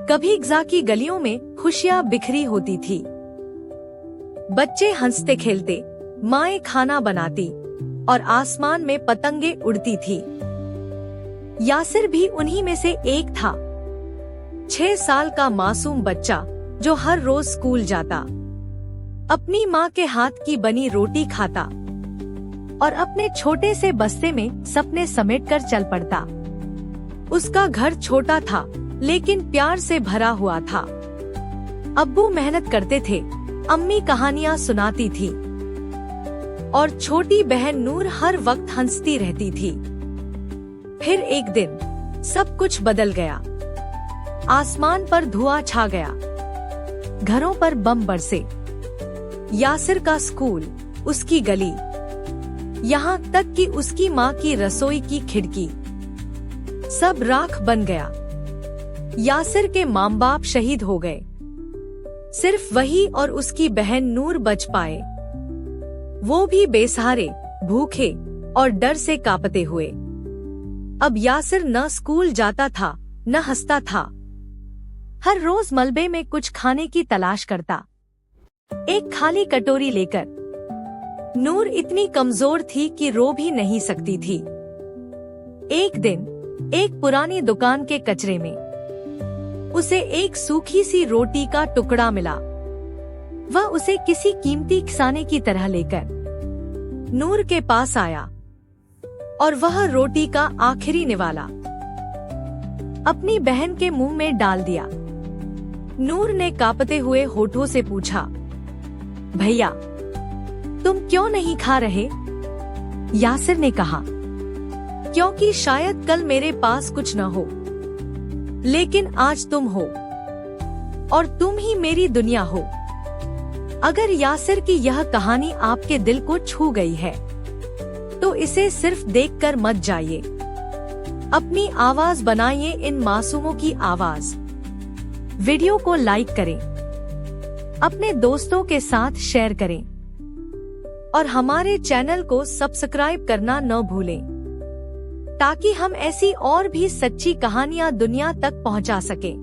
कभी गजा की गलियों में खुशियां बिखरी होती थी। बच्चे हंसते खेलते, माएं खाना बनाती और आसमान में पतंगे उड़ती थी। यासिर भी उन्हीं में से एक था। 6 साल का मासूम बच्चा जो हर रोज स्कूल जाता, अपनी माँ के हाथ की बनी रोटी खाता और अपने छोटे से बस्ते में सपने समेटकर चल पड़ता। उसका घर छोटा था लेकिन प्यार से भरा हुआ था। अब्बू मेहनत करते थे, अम्मी कहानियाँ सुनाती थी और छोटी बहन नूर हर वक्त हंसती रहती थी। फिर एक दिन सब कुछ बदल गया। आसमान पर धुआं छा गया, घरों पर बम बरसे। यासिर का स्कूल, उसकी गली, यहाँ तक कि उसकी माँ की रसोई की खिड़की, सब राख बन गया। यासिर के माँ बाप शहीद हो गए, सिर्फ वही और उसकी बहन नूर बच पाए, वो भी बेसहारे, भूखे और डर से कांपते हुए। अब यासिर न स्कूल जाता था न हंसता था, हर रोज मलबे में कुछ खाने की तलाश करता, एक खाली कटोरी लेकर। नूर इतनी कमजोर थी कि रो भी नहीं सकती थी। एक दिन एक पुरानी दुकान के कचरे में उसे एक सूखी सी रोटी का टुकड़ा मिला। वह उसे किसी कीमती खजाने की तरह लेकर नूर के पास आया और वह रोटी का आखिरी निवाला अपनी बहन के मुंह में डाल दिया। नूर ने कांपते हुए होठों से पूछा, भैया तुम क्यों नहीं खा रहे? यासिर ने कहा, क्योंकि शायद कल मेरे पास कुछ न हो, लेकिन आज तुम हो और तुम ही मेरी दुनिया हो। अगर यासिर की यह कहानी आपके दिल को छू गई है तो इसे सिर्फ देखकर मत जाइए, अपनी आवाज बनाइए इन मासूमों की आवाज। वीडियो को लाइक करें, अपने दोस्तों के साथ शेयर करें और हमारे चैनल को सब्सक्राइब करना न भूलें, ताकि हम ऐसी और भी सच्ची कहानियां दुनिया तक पहुंचा सकें।